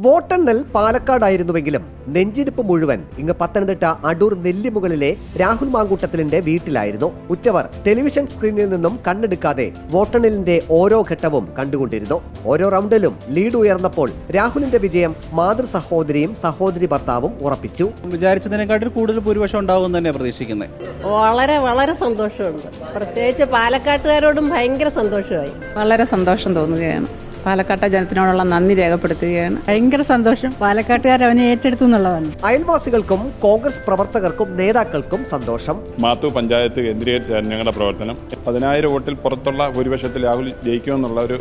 വോട്ടെണ്ണൽ പാലക്കാടായിരുന്നുവെങ്കിലും നെഞ്ചിടിപ്പ് മുഴുവൻ ഇങ്ങ് പത്തനംതിട്ട അടൂർ നെല്ലിമുകളിലെ രാഹുൽ മാങ്കൂട്ടത്തിലിന്റെ വീട്ടിലായിരുന്നു. ഉറ്റവർ ടെലിവിഷൻ സ്ക്രീനിൽ നിന്നും കണ്ണെടുക്കാതെ വോട്ടെണ്ണലിന്റെ ഓരോ ഘട്ടവും കണ്ടുകൊണ്ടിരുന്നു. ഓരോ റൗണ്ടിലും ലീഡ് ഉയർന്നപ്പോൾ രാഹുലിന്റെ വിജയം മാതൃ സഹോദരിയും സഹോദരി ഭർത്താവും ഉറപ്പിച്ചു. വിചാരിച്ചതിനെക്കാട്ടിൽ കൂടുതൽ ഭൂരിപക്ഷം ഉണ്ടാവും തന്നെ പ്രതീക്ഷിക്കുന്നത്. വളരെ വളരെ സന്തോഷമുണ്ട്. പ്രത്യേകിച്ച് പാലക്കാട്ടുകാരോടും ഭയങ്കര സന്തോഷമായി. വളരെ സന്തോഷം തോന്നുകയാണ്. പാലക്കാട്ടെ ജനത്തിനോടുള്ള നന്ദി രേഖപ്പെടുത്തുകയാണ്. ഭയങ്കര സന്തോഷം. പാലക്കാട്ടുകാർ അവനെ ഏറ്റെടുത്തു എന്നുള്ളതാണ്. അയൽവാസികൾക്കും കോൺഗ്രസ് പ്രവർത്തകർക്കും നേതാക്കൾക്കും സന്തോഷം. മാത്തൂർ പഞ്ചായത്ത് കേന്ദ്രീകരിച്ചായിരുന്നു ഞങ്ങളുടെ പ്രവർത്തനം. 10,000 വോട്ടിൽ പുറത്തുള്ള ഭൂരിപക്ഷത്തിൽ രാഹുൽ ജയിക്കുമെന്നുള്ള ഒരു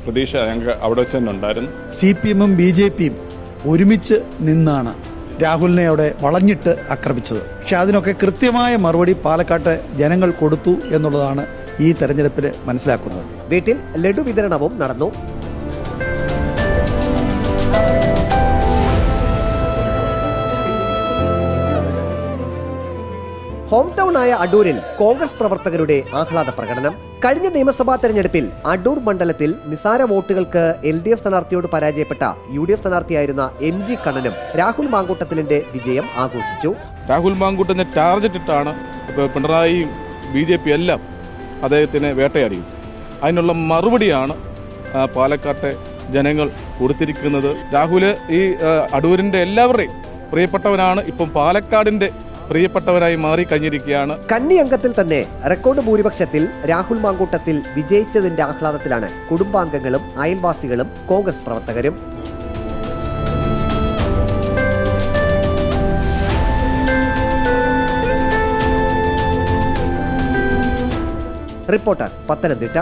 പ്രതീക്ഷ ഞങ്ങൾക്ക് അവിടെ വെച്ച് തന്നെ ഉണ്ടായിരുന്നു. CPM-ഉം BJP-യും ഒരുമിച്ച് നിന്നാണ് രാഹുലിനെ അവിടെ വളഞ്ഞിട്ട് ആക്രമിച്ചത്. പക്ഷെ അതിനൊക്കെ കൃത്യമായ മറുപടി പാലക്കാട്ടെ ജനങ്ങൾ കൊടുത്തു എന്നുള്ളതാണ് ഈ തെരഞ്ഞെടുപ്പിൽ മനസ്സിലാക്കുന്നത്. വീട്ടിൽ ലഡു വിതരണവും നടന്നു. ഹോം ടൗൺ ആയ അടൂരിൽ കോൺഗ്രസ് പ്രവർത്തകരുടെ ആഹ്ലാദ പ്രകടനം. കഴിഞ്ഞ നിയമസഭാ തെരഞ്ഞെടുപ്പിൽ അടൂർ മണ്ഡലത്തിൽ നിസാര വോട്ടുകൾക്ക് LDF സ്ഥാനാർത്ഥിയോട് പരാജയപ്പെട്ട UDF സ്ഥാനാർത്ഥിയായിരുന്ന MG കണ്ണനും രാഹുൽ മാങ്കൂട്ടത്തിലിന്റെ വിജയം ആഘോഷിച്ചു. രാഹുൽ മാങ്കൂട്ടത്തിനെ ടാർഗറ്റ് ഇട്ടാണ് പിണറായിയും BJP എല്ലാം അദ്ദേഹത്തിനെ വേട്ടയാടിയത്. അതിനുള്ള മറുപടിയാണ് പാലക്കാട്ടെ ജനങ്ങൾ കൊടുത്തിരിക്കുന്നത്. രാഹുൽ ഈ അടൂരിന്റെ എല്ലാവരുടെയും പ്രിയപ്പെട്ടവനാണ്. ഇപ്പം പാലക്കാടിന്റെ പ്രിയപ്പെട്ടവനായി മാറി കഴിഞ്ഞിരിക്കുകയാണ്. കന്നി അംഗത്തിൽ തന്നെ റെക്കോർഡ് ഭൂരിപക്ഷത്തിൽ രാഹുൽ മാങ്കൂട്ടത്തിൽ വിജയിച്ചതിന്റെ ആഹ്ലാദത്തിലാണ് കുടുംബാംഗങ്ങളും അയൽവാസികളും കോൺഗ്രസ് പ്രവർത്തകരും. റിപ്പോർട്ടർ പത്തനംതിട്ട.